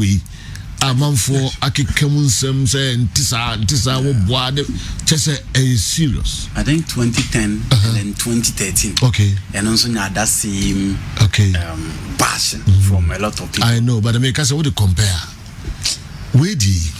we a man for Akikamunsem say Tisa wo boade just a serious. I think 2010 and then 2013. Okay. And also had that same passion from a lot of people. I know, but I mean, because I would compare. Where do you?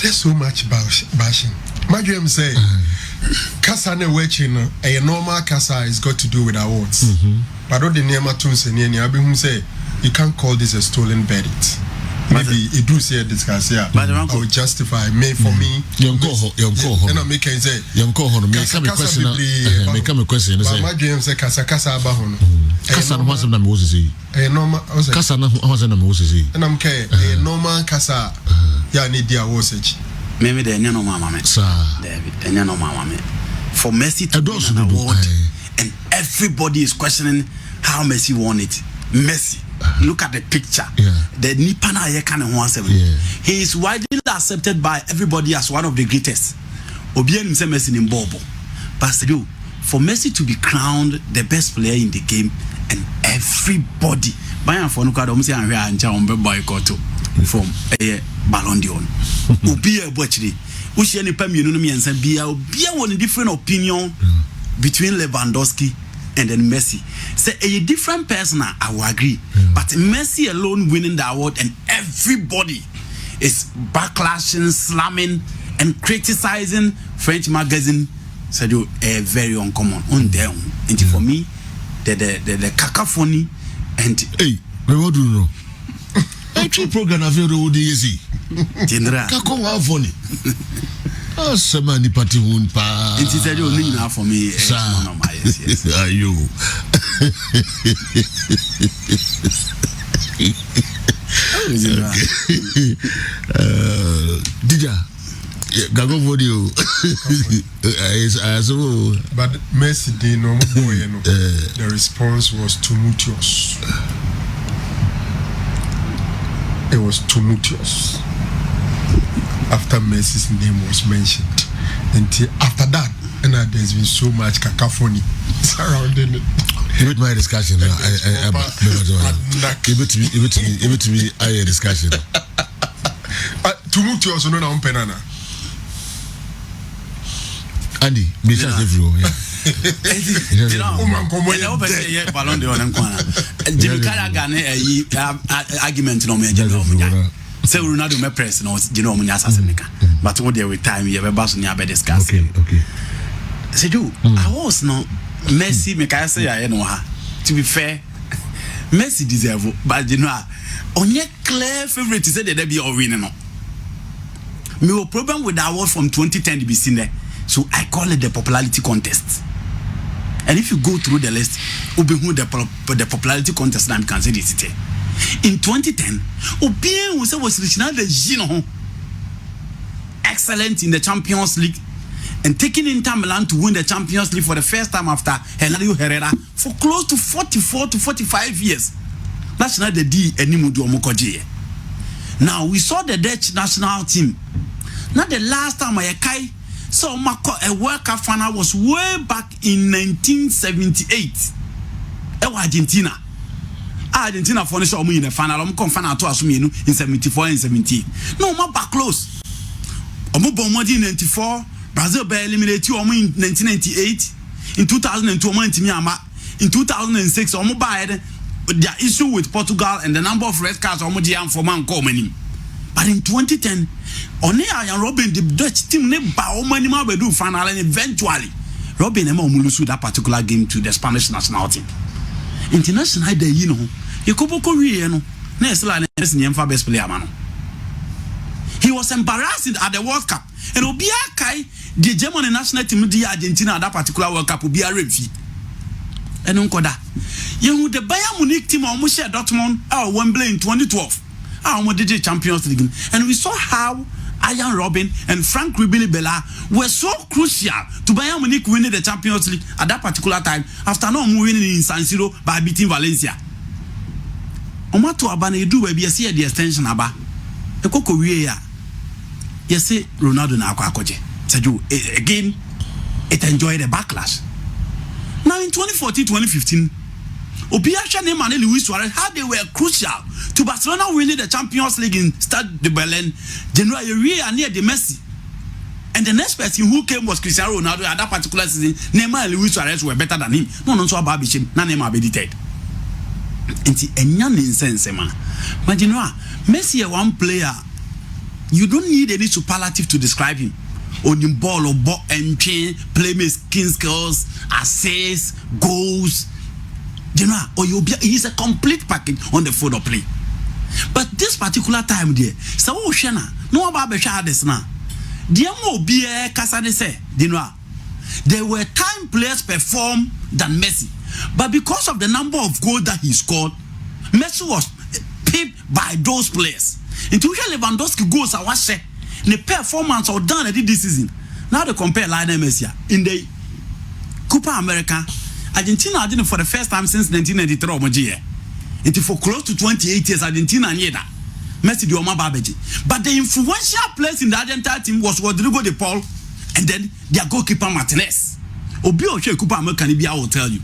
There's so much bashing. My dream say, Kasa ne watching a normal Kasa is got to do with awards. But all the name of Tunes and Yabi say, you can't call this a stolen verdict. Maybe it do say discuss here. I will justify me for me. Young call. And I make say, young call. Make a question. But my dream say Kasa Bahon. Kasa was an Moses. A normal Kasa was an Moses. And I'm a normal Kasa. Yeah, need the awards. Maybe the no mama, sir. David, the no mama. For Messi to win an award, and everybody is questioning how Messi won it. Messi. Look at the picture. The Nipana Yekan 17. He is widely accepted by everybody as one of the greatest. Obien Messi in Bobo. But still, for Messi to be crowned the best player in the game, and everybody, Bayern for Nuka Domsi and Ria and Jambe boycott from a Ballon D'or. Ubia Botchly. Usheni Pem Unumi and Sabia, Bia one different opinion between Lewandowski and then Messi. Say a different person, I will agree. But Messi alone winning the award, and everybody is backlashing, slamming, and criticizing French magazine. Said you a very uncommon on them. And for me, the cacophony and hey, what do you know? Actually, program of your easy. General, Kako funny. Oh, somebody party won't pa. It is a real thing now for me. Yes. Are you? Dija, Gago for you. But Messi did no more. The response was tumultuous. It was tumultuous. After Messi's name was mentioned, until after that, and there's been so much cacophony surrounding it. With my discussion, give it to me. I discussion. Tumultuous, no, no, penana. Andy, be just everywhere. Ballon D'or and Kwana. Jimmy Carragher argument no me. Say Ronaldo me press no Munyasa but what there with time you have bass near discuss. Okay. Say do I was no Messi me can say I know her. To be fair, Messi deserve, but you know on your clear favorite to say that they be all winning. Me a problem with the award from 2010 to be seen there. So I call it the popularity contest. And if you go through the list, the popularity contest, now you can say this. In 2010, Obien was original excellent in the Champions League and taking Inter Milan to win the Champions League for the first time after Henry Herrera for close to 44 to 45 years. That's not the D Enimudu Omokoje. Now we saw the Dutch national team. Not the last time I so a World Cup final was way back in 1978. Argentina. Argentina finished in the final. Final to assume in 74 and 78. No, my back close. In 94, Brazil by eliminated you in 1998. In 2002, in 2006, their issue with Portugal and the number of red cards for man coming. But in 2010, Robin the Dutch team do final, and eventually Robin lose that particular game to the Spanish national team. International day, you know, you best player man. He was embarrassed at the World Cup, and Obia Kai, the German national team, the Argentina at that particular World Cup will be a review. And Unkoda, you the Bayern Munich team almost shared Dortmund or Wembley in 2012. Our DJ Champions League, and we saw how Ian Robin and Frank Ribéry Bella were so crucial to Bayern Munich winning the Champions League at that particular time after not winning in San Siro by beating Valencia. Omato Abane do we see the extension aba. Ekoko wiye yes Ronaldo na akwakoje. Seju again it enjoyed the backlash. Now in 2014-2015, Obia Shane and Luis Suarez, how they were crucial to Barcelona winning the Champions League in Stade de Berlin, January near the Messi. And the next person who came was Cristiano Ronaldo at that particular season. Neymar and Luis Suarez were better than him. No, so about Bishop, Neymar be dead. And sense, man. But you know, Messi is one player. You don't need any superlative to describe him. On the ball or ball and chain, playmaking skills, assists, goals. You know, or he's a complete package on the field of play. But this particular time there, so Shana, no about Beshades now. There were time players perform than Messi, but because of the number of goals that he scored, Messi was pipped by those players. Until Lewandowski goals I was say the performance or done this season. Now they compare Lionel Messi in the Copa America. Argentina did it for the first time since 1993. Until for close to 28 years, Argentina and that. Messi the Oma Babeji. But the influential players in the Argentine team was Rodrigo de Paul and then their goalkeeper Martinez. Obio Copa America, I will tell you.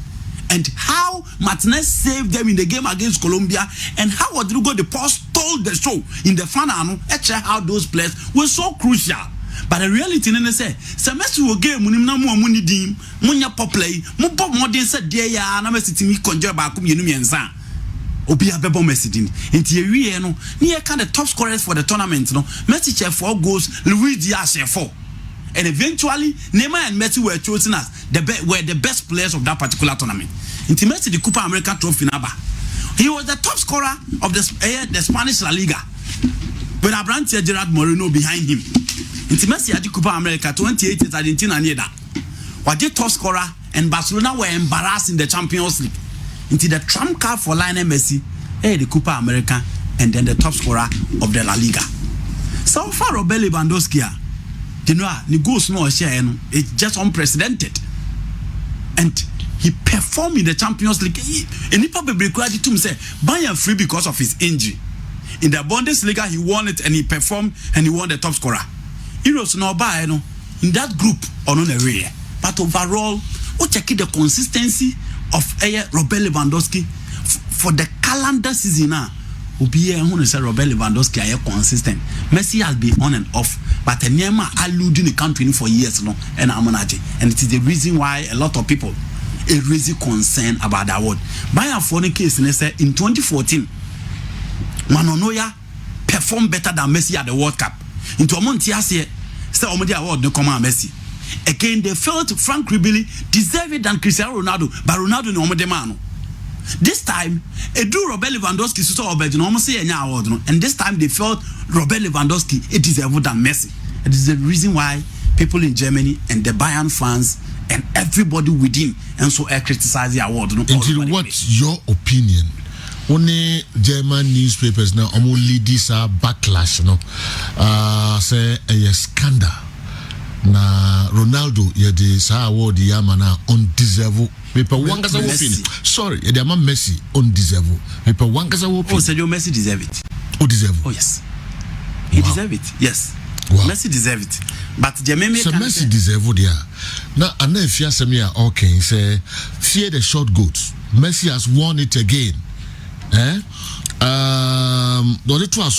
And how Martinez saved them in the game against Colombia, and how Rodrigo de Paul stole the show in the final. Actually, how those players were so crucial. But the reality is that Messi will game when na mo money dim, munya pop play, mo pop modern said dear ya na Messi team conjure back you know Obi abebo Messi din. Inti ewie no, near kind of top scorers for the tournament no. Messi share 4 goals, Luis Diaz share 4. And eventually Neymar and Messi were chosen as the best players of that particular tournament. Inti Messi the Copa America trophy naba. He was the top scorer of the Spanish La Liga. With Abrantia Gerard Moreno behind him. Inti Messi had the Copa America 28 Argentina near that. Was the top scorer, and Barcelona were embarrassed in the Champions League. Into the trump card for Lionel Messi, the Copa America, and then the top scorer of the La Liga. So far, Robert Lewandowski, you know, the goals no share, it's just unprecedented. And he performed in the Champions League. And he probably credit to him say, Bayern free because of his injury. In the Bundesliga, he won it and he performed and he won the top scorer. Heroes no buy, in that group or no area. But overall, we check the consistency of Robert Lewandowski for the calendar season now. Obi who say Robert Lewandowski are consistent. Messi has been on and off, but Neymar alluding the country for years now, and and it is the reason why a lot of people are raising concern about the award. By a foreign case, in 2014, Manonoya performed better than Messi at the World Cup. Into a month say Omodi award no come on Messi. Again, they felt Frank Ribery deserved it than Cristiano Ronaldo, but Ronaldo no more demand. This time, Robert Lewandowski saw almost say award, and this time they felt Robert Lewandowski deserved than Messi. It is the reason why people in Germany and the Bayern fans and everybody within and so criticize the award. Until what's your opinion? Only German newspapers now only this backlash, say a scandal. Na Ronaldo yedi sa award yamana undeserved. Paper wankasa opinion. Sorry, yedi ama Messi undeserved. Paper wankasa opinion. Oh, Sergio Messi deserve it. Oh, deserve. Oh yes, he deserve it. Yes. Wow. Messi deserve it. But Jememe so Messi deserve it. Now, and if you say me okay, say fear the short goats. Messi has won it again. The two I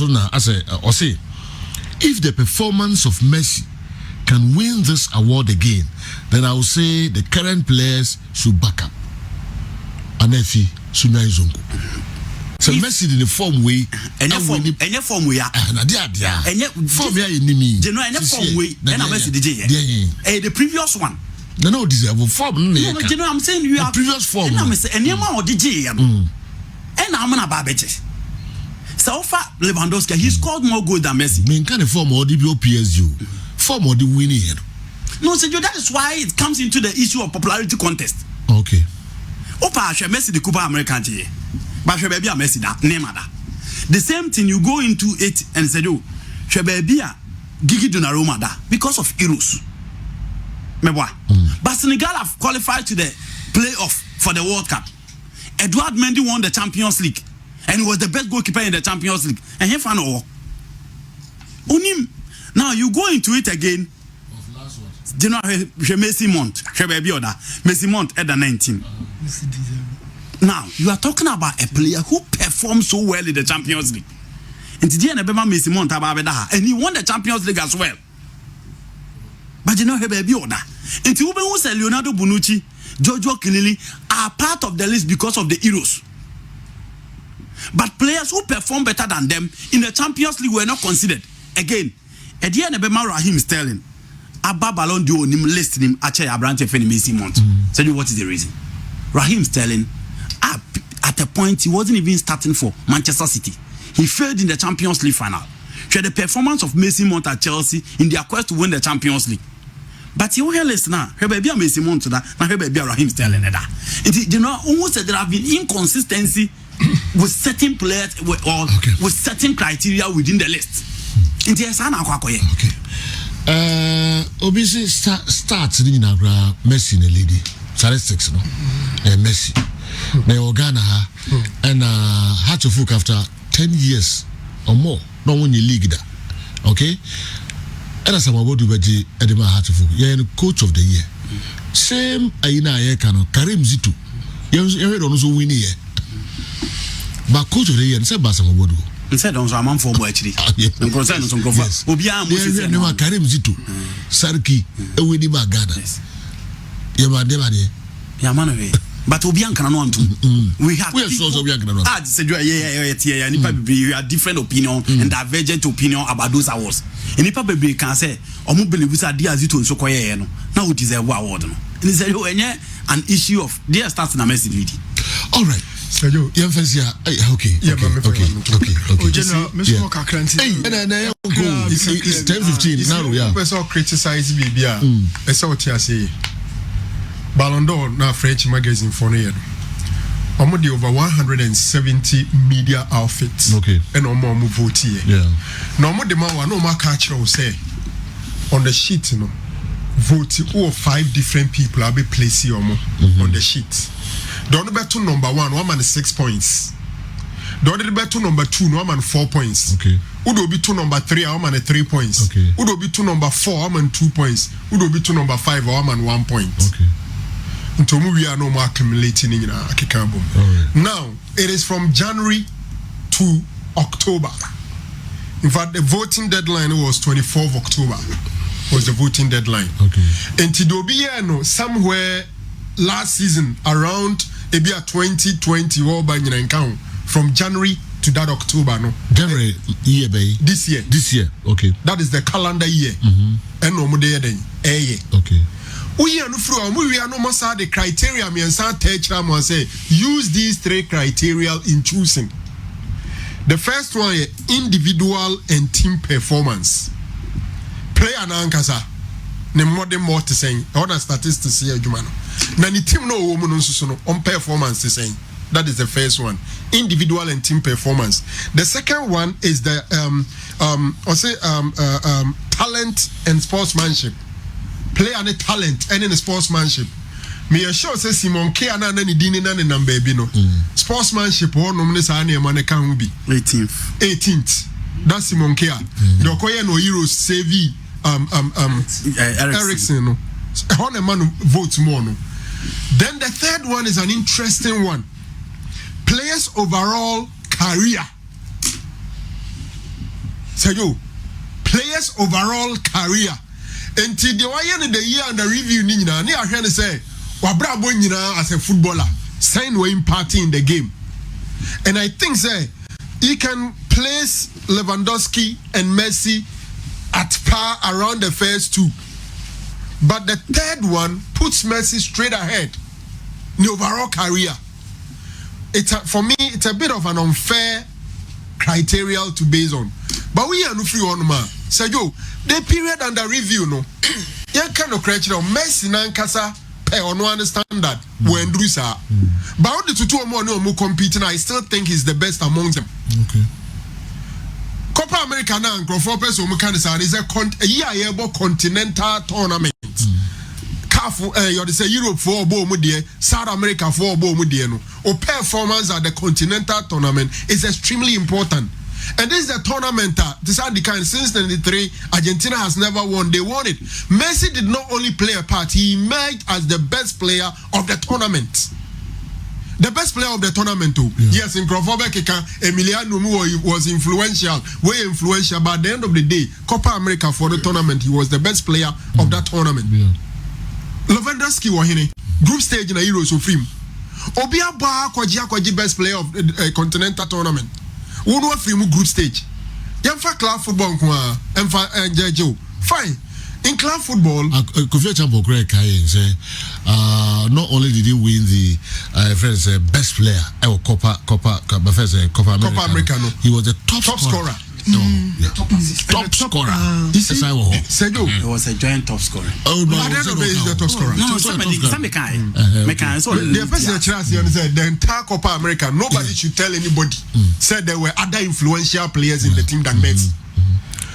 say, if the performance of Messi can win this award again, then I will say the current players should back up. Anefi Sunai Zongo. So Messi in the form way, any form way, any form way in me. Any form way, and I Messi DJ. The previous one. No deserve form. No, I'm saying you have previous form. And I'm saying any more DJ. And I'm gonna babeche. So far, Lewandowski, he scored more goals than Messi. Main kind of form or the PSG. Form or the winning here. No, Sergio, that is why it comes into the issue of popularity contest. Okay. Opa, Messi the Copa America here. But baby, Messi that name that. The same thing you go into it and say, "Oh, baby, Gigi Donnarumma that because of Euros." But Senegal have qualified to the playoff for the World Cup. Edouard Mendy won the Champions League and he was the best goalkeeper in the Champions League. And he found all. Unim. Now you go into it again. You know, Messi Mount at the 19. Now, you are talking about a player who performed so well in the Champions League. And today, Messi and he won the Champions League as well. But you know, baby, order. And who said Leonardo Bonucci, Giorgio Chiellini are part of the list because of the Euros. But players who perform better than them in the Champions League were not considered. Again, at the end of Raheem Sterling, Abba Ballon D'Or listed him at Abrante Messi Mount. Tell you what is the reason. Raheem Sterling, at a point, he wasn't even starting for Manchester City. He failed in the Champions League final. She had the performance of Messi Mount at Chelsea in their quest to win the Champions League. But you hear listen now, her baby Messi Mount to that, now her baby Raheem Sterling that. You know, almost there have been inconsistency with certain players with certain criteria within the list. Okay. Obviously, starts in Messi the lady. Statistics, no? Messi. Now Ghana and had to look after 10 years or more. No one in league that. Okay? And as I'm about to be Edema Hatchful, you're the coach of the year. Same Aina Ayekano, Karim Zitu. You're also winning here. But coach of the year, and said Basamabodu. And said on some for actually. And concern on some government. Obiam, Karim Zitu, Sarki, a winning Ghana. Yamanoe. But Obian cannot to. We are so I said, you have different opinion and divergent opinion about those awards. And if baby can say, or mobile with ideas you to so quiet, now it is a award. And he said, an issue of their starts in a message video. All right. So you okay. Mr. Walker Clancy. It's 10:15 now. Yeah. Person criticize BBA. I saw what you say. Ballon D'Or na French magazine for no year. Almost over 170 media outfits. Okay. And almost vote here. Yeah. No more the man no more catch say on the sheet, you know, vote all 5 different people will be placed on the sheet. Don't bet to number 1 man 6 points. Don't bet to number 2 man 4 points. Okay. Udo be to number 3 man 3 points. Okay. Udo be to number 4 man 2 points. Udo be to number 5 man 1 point. Okay. Until we are no more accumulating in Akikambo. Now it is from January to October. In fact, the voting deadline was 24th of October. Was the voting deadline. Okay. And Tidobiano somewhere last season around Ebia 2020 from January to that October, no. January year by this year. This year, okay. That is the calendar year. And no more day then. Okay. We are no masa the criteria me and say use these 3 criteria in choosing. The first one is individual and team performance. Player na ankasa ne modern more to saying all the statistics here jumano. Na ni team no woman no on performance to saying. That is the first one. Individual and team performance. The second one is the talent and sportsmanship. Play and talent and in sportsmanship. Me sure say Simon K and any dini na number no. Sportsmanship one nomne sa na man can be 18th. That's Simon K. The Koya no Euros save Ericsson no. How man votes more no. Then the third one is an interesting one. Players overall career. Say yo, players overall career. Until the why the year and the review nina ni ahwe say wabrabo nyina as a footballer sign way party in the game. And I think say he can place Lewandowski and Messi at par around the first 2. But the third one puts Messi straight ahead in the overall career. For me it's a bit of an unfair criteria to base on. But we are no free on man. Say yo, the period under review no. You kind of criteria Messi na nkasa pay or no understand that when Drusa. But all the two more no competing, I still think he's the best among them. Okay. Copa America na nkrofo person mo kan say is a year continental tournament. CAF you say Europe for obo mu de, South America for obo mu de no. O performance at the continental tournament is extremely important. And this is the tournament this are the kind since 93 Argentina has never won. They won it. Messi did not only play a part, he emerged as the best player of the tournament. The best player of the tournament too. Yes, in Crawford Emiliano was influential, way influential, but at the end of the day, Copa America for the tournament, he was the best player of that tournament. Lewandowski wahine group stage in a Euros of film. Obia ba kwaji best player of continental tournament. Who know film group stage. Yamfa club football kwa emfa njejo. Fine. In club football, Kofi Champo Craig say not only did he win the best player Copa America, no. he was the top scorer. No, top scorer. He was a giant top scorer. Oh, no, I don't know if he's the top scorer. No, the person said the entire Copa America, nobody should tell anybody. Said there were other influential players in the team than Messi.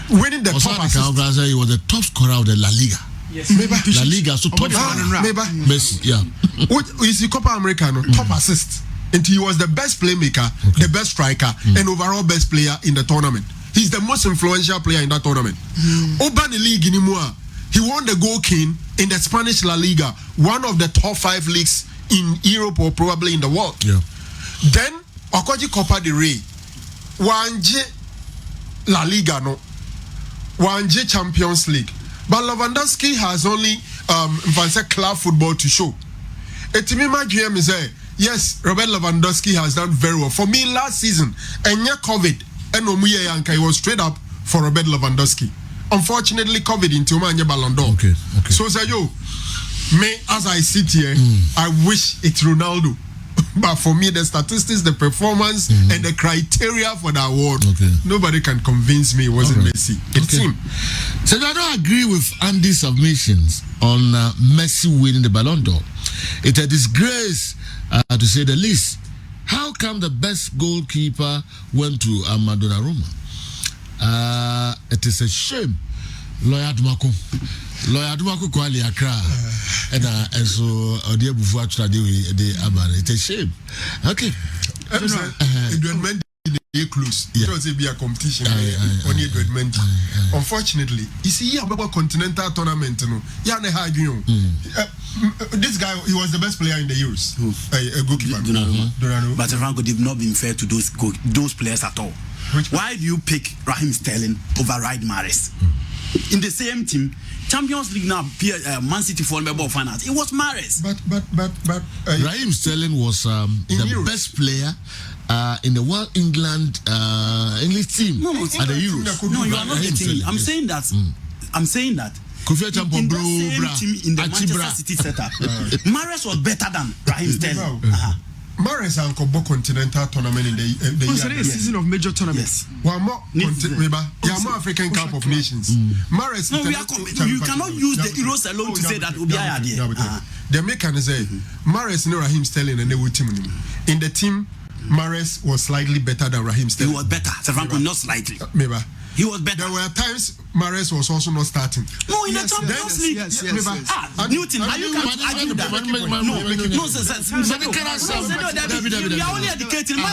Winning the top assist. He was the top scorer of the La Liga. Yes. La Liga, so top scorer. Messi, yeah. What is the Copa America? Top assist. And he was the best playmaker, the best striker, and overall best player in the tournament. He's the most influential player in that tournament. Oban the league in Imua, he won the Gold King in the Spanish La Liga, one of the top 5 leagues in Europe or probably in the world. Yeah. Then Okoji Copa del Rey, Wanje La Liga no. Wanje Champions League. But Lewandowski has only club football to show. Etimima GM is yes, Robert Lewandowski has done very well. For me last season, and COVID and Omuye Yanka, he was straight up for Robert Lewandowski. Unfortunately, COVID into Manje Ballon d'Or. Okay. So say yo, me as I sit here, I wish it's Ronaldo. But for me, the statistics, the performance, and the criteria for the award, nobody can convince me it wasn't Messi. It's him. So I don't agree with Andy's submissions on Messi winning the Ballon d'Or. It's a disgrace, to say the least. How come the best goalkeeper went to Donnarumma? It is a shame. Lawyer Dumako Kwali Accra and so Odia Bufu actually the Abba. It's a shame. Okay. Close. It was a competition on Edmund. Unfortunately, you see here about continental tournament. This guy, he was the best player in the Euros. A goalkeeper. Naro. But Franco did not be fair to those players at all. Why do you pick Raheem Sterling over Riyad Mahrez? In the same team, Champions League now, Man City for the finals. It was Mahrez. But Raheem Sterling was the best player in the World England English team at the Euros. No, you are not getting me. I'm saying that. I'm saying that. In the same team in the Manchester City setup, Mahrez was better than Raheem Sterling. Mahrez and Kobo Continental Tournament in the year. Season of major tournaments. One more African Cup of Nations. Mahrez. No, you cannot use the Euros alone to say that the mechanism say Mahrez and Raheem Sterling and they were team in the team. Mahrez was slightly better than Raheem Sterling. He was better, not slightly. Maybe. He was better. There were times Mahrez was also not starting. No, in the Champions League. Newton, are you argue that? No, you are only educating. The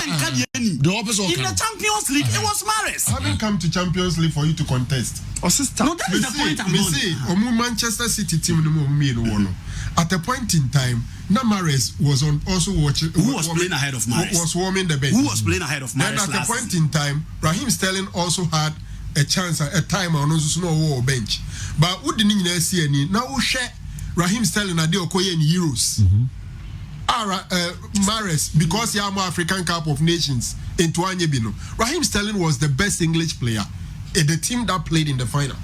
opposite. In the Champions League, it was Mahrez. I haven't come to Champions League for you to contest. No, that is the point I'm on. Manchester City team at a point in time, Mahrez was on also watching. Who was playing ahead of Mahrez? Was warming the bench. Who was playing ahead of Mahrez? Then at a point in time, Raheem Sterling also had a chance at a time on also no bench. But who didn't see any? Now we share Raheem Sterling at the Okoye in Euros. Mahrez, because he had more African Cup of Nations in Tuanyebino. Raheem Sterling was the best English player in the team that played in the final.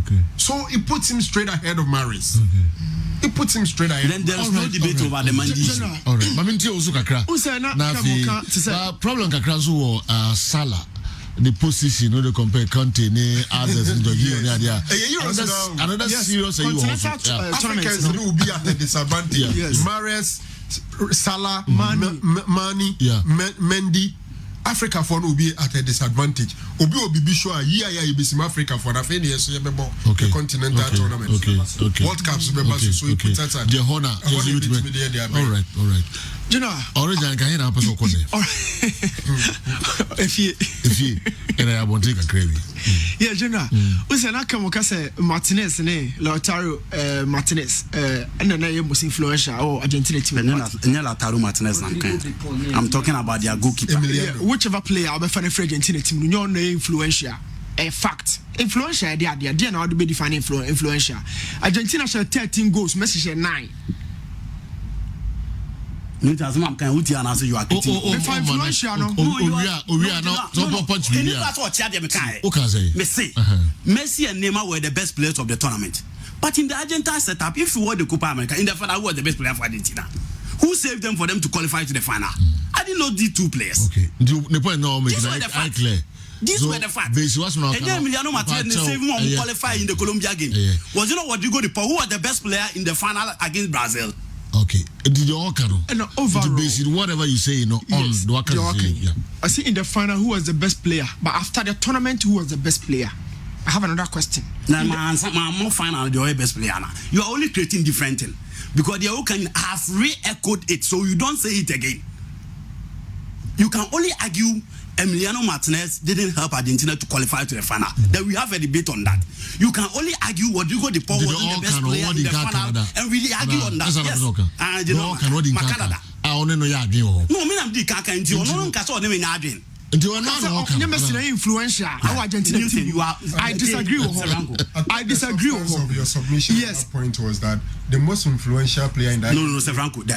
Okay. So it puts him straight ahead of Mahrez. Okay. It puts him straight ahead. Then there's no debate over the Mandi issue. All right. Maminti also kakra. Problem kakra so Salah. The position, the compare country, others in the year. Another serious Africans will be at a disadvantage. Mahrez, Salah, Mani, Mendy. Africa for will be at a disadvantage. Obi will be sure you be some Africa for the failure so you the continental tournament. Okay. World Cups so you put that the honor. All right. You know, original can hear person call them. If You and I want to take a gravy. yeah, you know, we say na come say Martinez ne Lautaro Martinez and then most influential or Argentina team. Lautaro Martinez I'm talking about their goalkeeper. Yeah, whichever player I'll be fan of Argentina team, you know, influential. A fact. Influential, they are now to be defined influential. Argentina shall 13 goals, Messi shall 9. You are influential, no? We are not. Messi and Neymar were the best players of the tournament. But in the Argentine setup, if you were the Copa America, in the final, who was the best player for Argentina? Who saved them for them to qualify to the final? I didn't know these two players. Okay. The point now making it clear. These were the facts. And then Emiliano Martinez saved one who qualified in the Colombia game. Was you know what you go to who was the best player in the final against Brazil? Okay. Did you all overall base it whatever you say, on the I see in the final who was the best player, but after the tournament, who was the best player? I have another question. Now, my more final, the best player. You are only creating different thing because they all can have re-echoed it, so you don't say it again. You can only argue Emiliano Martinez didn't help Argentina to qualify to the final. Then we have a debate on that. You can only argue Rodrigo de Paul wasn't the best player in the final, and really argue on that. Yes. And you know, Canada. I only know you agree. No, me I'm the Kaka and you no can so name in influential. Argentina team. I disagree with her. I disagree with her. Of your submission. Yes. Point was that the most influential player in that. No, Franco. No.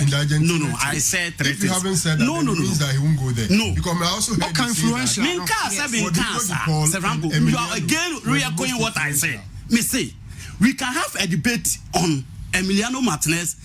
I said three. If you haven't said that, no. means that he won't go there. No, because I also heard influential. Franco, you are again re-echoing what I said. Me say we can have a debate on Emiliano Martinez